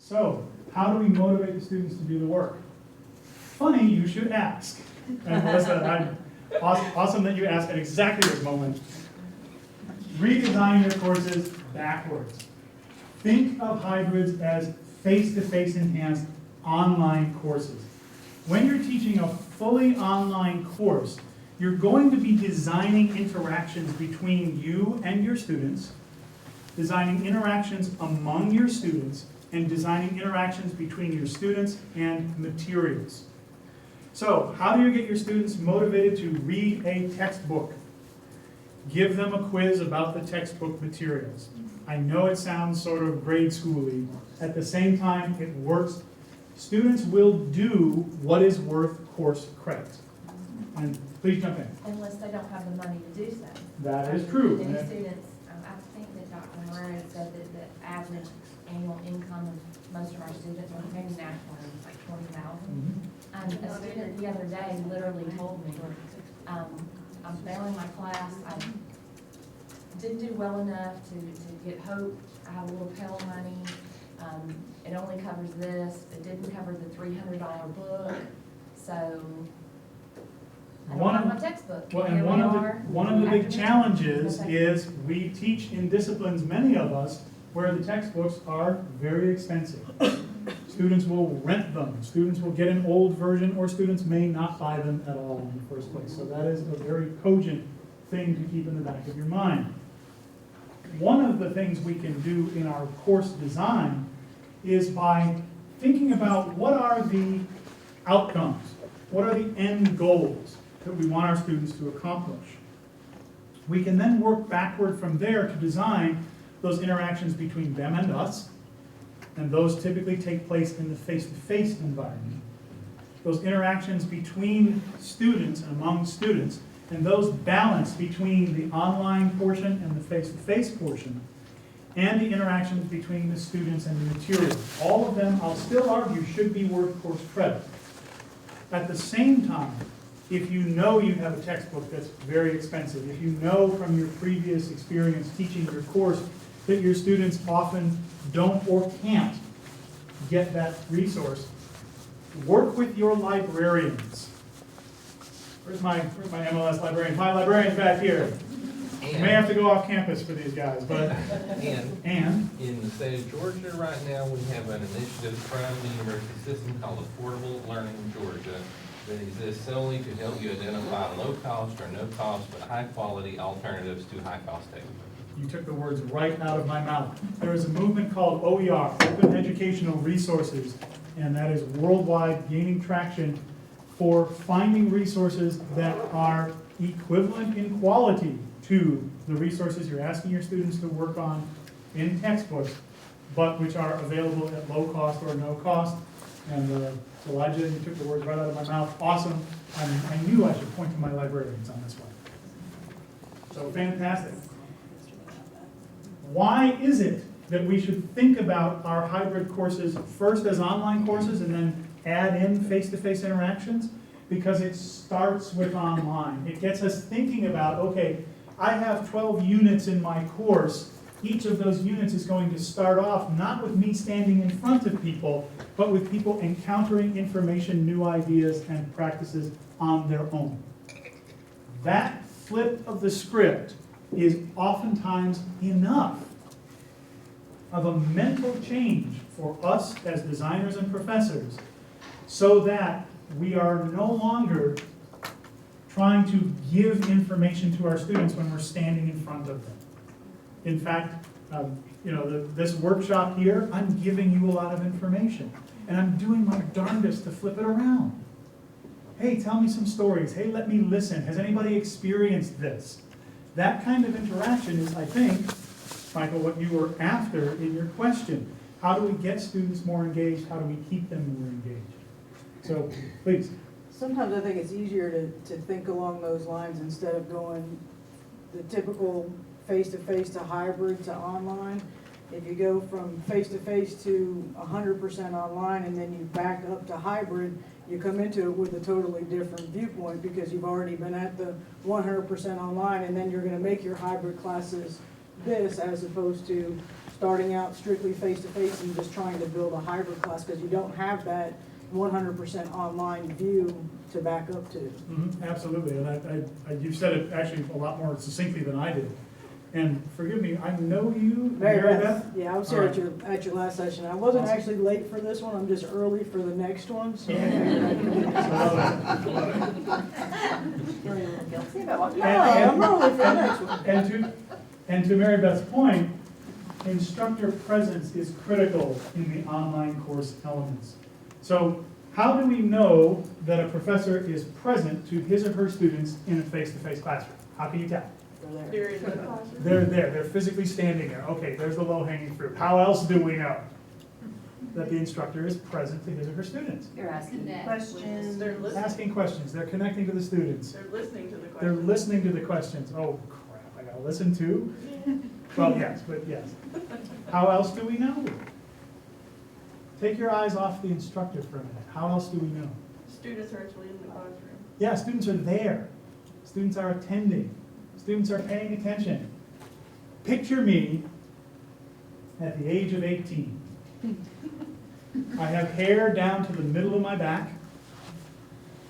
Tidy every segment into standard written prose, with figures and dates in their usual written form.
So, how do we motivate the students to do the work? Funny, you should ask. And Melissa, awesome that you asked at exactly this moment. Redesign your courses backwards. Think of hybrids as face-to-face enhanced online courses. When you're teaching a fully online course, you're going to be designing interactions between you and your students, designing interactions among your students, and designing interactions between your students and materials. So, how do you get your students motivated to read a textbook? Give them a quiz about the textbook materials. I know it sounds sort of grade schooly. At the same time, it works. Students will do what is worth course credit. And please jump in. Unless they don't have the money to do so. That is true. Many students, I think that Dr. Moreau said that the average annual income of most of our students, or maybe nationally, is like $20,000. And a student the other day literally told me, I'm failing my class, I didn't do well enough to get hope, I have a little Pell money, it only covers this, it didn't cover the $300 book, so I don't have my textbook. Well, and one of the big challenges is we teach in disciplines, many of us, where the textbooks are very expensive. Students will rent them, students will get an old version, or students may not buy them at all in the first place. So that is a very cogent thing to keep in the back of your mind. One of the things we can do in our course design is by thinking about what are the outcomes, what are the end goals that we want our students to accomplish. We can then work backward from there to design those interactions between them and us, and those typically take place in the face-to-face environment. Those interactions between students and among students, and those balance between the online portion and the face-to-face portion, and the interactions between the students and the material. All of them, I'll still argue, should be worth course credit. At the same time, if you know you have a textbook that's very expensive, if you know from your previous experience teaching your course that your students often don't or can't get that resource, work with your librarians. Where's my MLS librarian? My librarian's back here. You may have to go off campus for these guys, but and in the state of Georgia right now, we have an initiative from the university system called Affordable Learning Georgia that exists solely to help you identify low-cost or no-cost but high-quality alternatives to high-cost textbooks. you took the words right out of my mouth. There is a movement called OER, Open Educational Resources, and that is worldwide, gaining traction for finding resources that are equivalent in quality to the resources you're asking your students to work on in textbooks, but which are available at low cost or no cost. And Elijah, you took the words right out of my mouth. Awesome. I knew I should point to my librarians on this one. So fantastic. Why is it that we should think about our hybrid courses first as online courses and then add in face-to-face interactions? Because it starts with online. It gets us thinking about, okay, I have 12 units in my course. Each of those units is going to start off not with me standing in front of people, but with people encountering information, new ideas, and practices on their own. That flip of the script is oftentimes enough of a mental change for us as designers and professors so that we are no longer trying to give information to our students when we're standing in front of them. In fact, this workshop here, I'm giving you a lot of information, and I'm doing my darndest to flip it around. Hey, tell me some stories. Hey, let me listen. Has anybody experienced this? That kind of interaction is, I think, Michael, what you were after in your question. How do we get students more engaged? How do we keep them more engaged? So, please. Sometimes I think it's easier to think along those lines instead of going the typical face-to-face to hybrid to online. If you go from face-to-face to 100% online and then you back up to hybrid, you come into it with a totally different viewpoint because you've already been at the 100% online, and then you're going to make your hybrid classes this as opposed to starting out strictly face-to-face and just trying to build a hybrid class, because you don't have that 100% online view to back up to. Absolutely, and you've said it actually a lot more succinctly than I did. And forgive me, I know you, Mary Beth? Yeah, I was here at your last session. I wasn't actually late for this one, I'm just early for the next one, so. Guilty about what? No, I'm early for the next one. And to Mary Beth's point, instructor presence is critical in the online course elements. So how do we know that a professor is present to his or her students in a face-to-face classroom? How can you tell? They're there, they're physically standing there. Okay, there's the low-hanging fruit. How else do we know that the instructor is present to his or her students? You're asking Questions, they're listening, Asking questions, they're connecting to the students. they're listening to the questions. They're listening to the questions. Oh crap, I gotta listen too? Well, yes, but yes. How else do we know? Take your eyes off the instructor for a minute. How else do we know? Students are actually in the classroom. Yeah, students are there. Students are attending. Students are paying attention. Picture me at the age of 18. I have hair down to the middle of my back,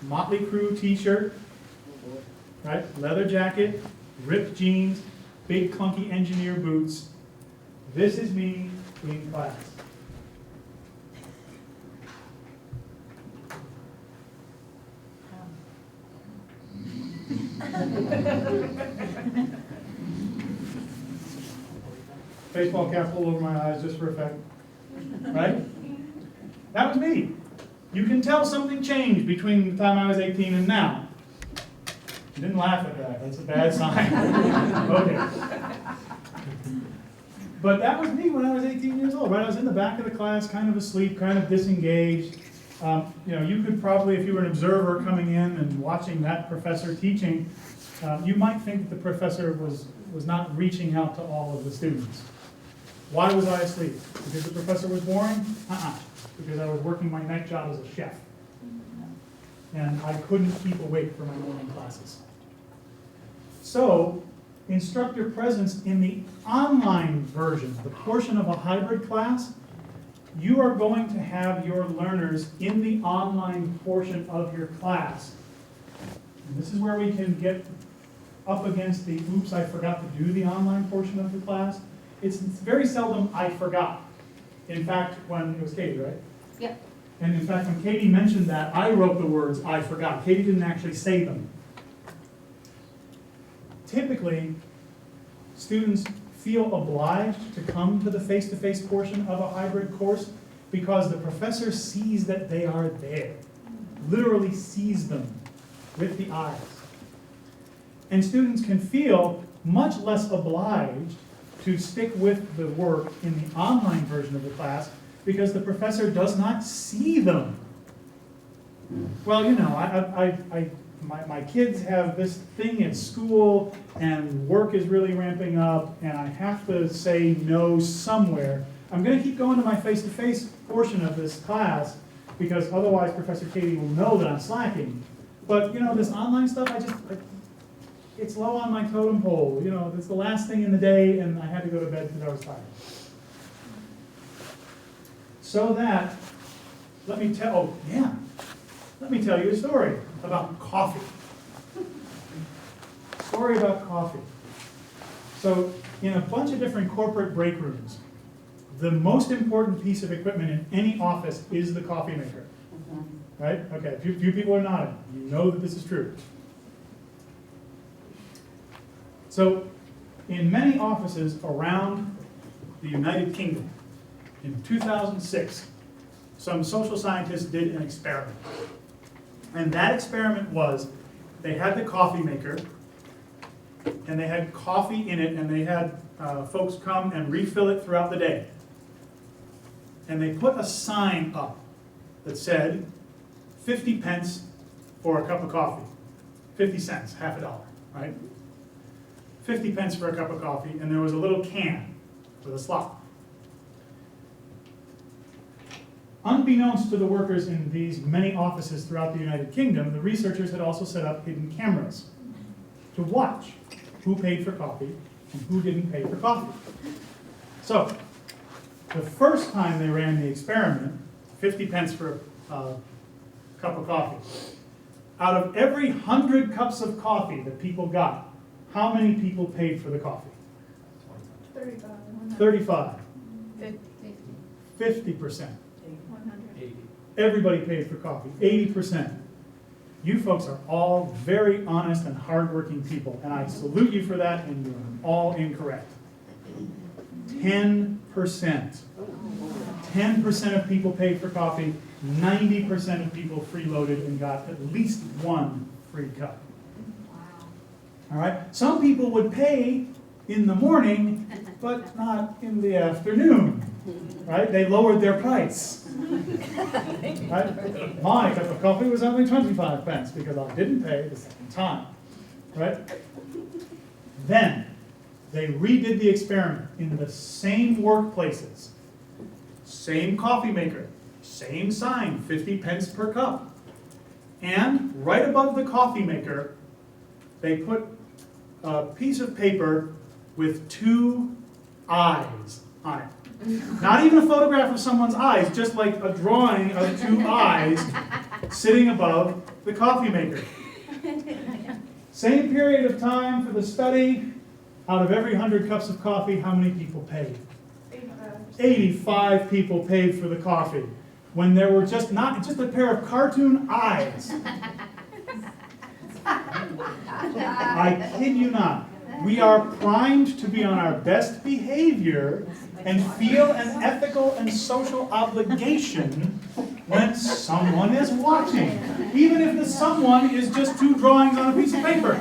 Motley Crue t-shirt, right? Leather jacket, ripped jeans, big clunky engineer boots. This is me in class. Baseball cap pulled over my eyes just for effect, right? That was me. You can tell something changed between the time I was 18 and now. You didn't laugh at that, that's a bad sign. Okay. But that was me when I was 18 years old, right? I was in the back of the class, kind of asleep, kind of disengaged. You could probably, if you were an observer coming in and watching that professor teaching, you might think the professor was not reaching out to all of the students. Why was I asleep? Because the professor was boring? Because I was working my night job as a chef. And I couldn't keep awake for my morning classes. So, instructor presence in the online version, the portion of a hybrid class, you are going to have your learners in the online portion of your class. And this is where we can get up against the, oops, I forgot to do the online portion of the class. It's very seldom I forgot. In fact, when it was Katie, right? Yep. And in fact, when Katie mentioned that, I wrote the words, I forgot. Katie didn't actually say them. Typically, students feel obliged to come to the face-to-face portion of a hybrid course because the professor sees that they are there, literally sees them with the eyes. And students can feel much less obliged to stick with the work in the online version of the class because the professor does not see them. Well, my kids have this thing at school and work is really ramping up and I have to say no somewhere. I'm going to keep going to my face-to-face portion of this class because otherwise Professor Katie will know that I'm slacking. But, this online stuff, it's low on my totem pole. It's the last thing in the day and I had to go to bed because I was tired. So that, let me tell you a story about coffee. Story about coffee. So, in a bunch of different corporate break rooms, the most important piece of equipment in any office is the coffee maker. Right? Okay, a few people are nodding. You know that this is true. So, in many offices around the United Kingdom, in 2006, some social scientists did an experiment. And that experiment was, they had the coffee maker, and they had coffee in it, and they had folks come and refill it throughout the day. And they put a sign up that said, 50 pence for a cup of coffee. 50 cents, half a dollar, right? 50 pence for a cup of coffee, and there was a little can with a slot. Unbeknownst to the workers in these many offices throughout the United Kingdom, the researchers had also set up hidden cameras to watch who paid for coffee and who didn't pay for coffee. So, The first time they ran the experiment, 50 pence for a cup of coffee. Out of every 100 cups of coffee that people got, how many people paid for the coffee? 35. 35. 50. 50%. 100. Everybody paid for coffee, 80%. You folks are all very honest and hardworking people, and I salute you for that, and you're all incorrect. 10%. 10% of people paid for coffee, 90% of people freeloaded and got at least one free cup. All right? Some people would pay in the morning, but not in the afternoon. Right? They lowered their price. Right? My cup of coffee was only 25 pence because I didn't pay the second time. Right? Then they redid the experiment in the same workplaces. Same coffee maker, same sign, 50 pence per cup. And right above the coffee maker, they put a piece of paper with 2 eyes on it. Not even a photograph of someone's eyes, just like a drawing of 2 eyes sitting above the coffee maker. Same period of time for the study. Out of every 100 cups of coffee, how many people paid? 85 people paid for the coffee, when there were just a pair of cartoon eyes. I kid you not. We are primed to be on our best behavior and feel an ethical and social obligation when someone is watching, even if the someone is just 2 drawings on a piece of paper.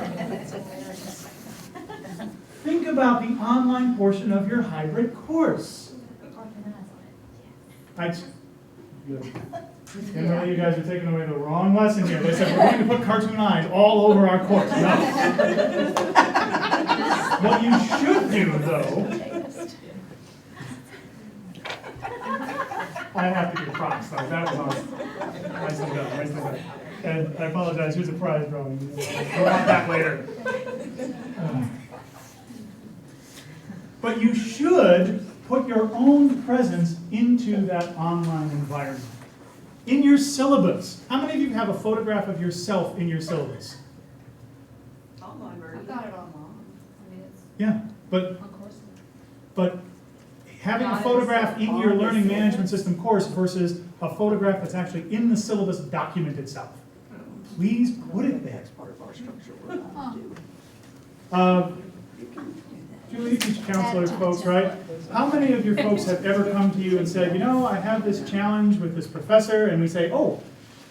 Think about the online portion of your hybrid course. Generally, you guys are taking away the wrong lesson here. They said we're going to put cartoon eyes all over our course. No. What you should do, though, I have to give props, though. That was awesome. Nicely done, nicely done. And I apologize, here's a prize drawing. We'll want that later. But you should put your own presence into that online environment. In your syllabus, how many of you have a photograph of yourself in your syllabus? Online version. I've got it online. Yeah, but having a photograph in your learning management system course versus a photograph that's actually in the syllabus document itself. Please put it there. That's part of our structure we're gonna do. Julie, you teach counselor folks, right? How many of your folks have ever come to you and said, you know, I have this challenge with this professor, and we say, oh,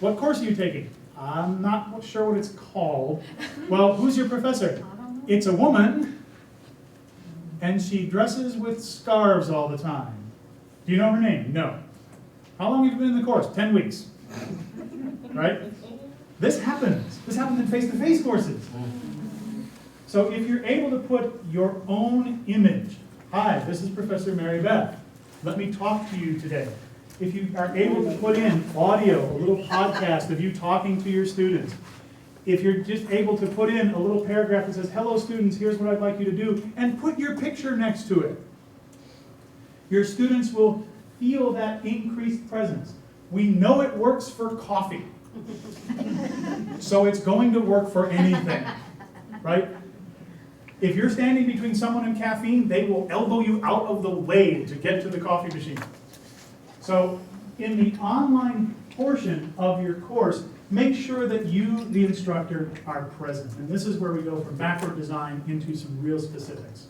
what course are you taking? I'm not sure what it's called. Well, who's your professor? It's a woman, and she dresses with scarves all the time. Do you know her name? No. How long have you been in the course? 10 weeks. Right? This happens. This happens in face-to-face courses. So if you're able to put your own image, hi, this is Professor Mary Beth. Let me talk to you today. If you are able to put in audio, a little podcast of you talking to your students. If you're just able to put in a little paragraph that says, hello students, here's what I'd like you to do, and put your picture next to it. Your students will feel that increased presence. We know it works for coffee. So it's going to work for anything, right? If you're standing between someone and caffeine, they will elbow you out of the way to get to the coffee machine. So in the online portion of your course, make sure that you, the instructor, are present. And this is where we go from macro design into some real specifics.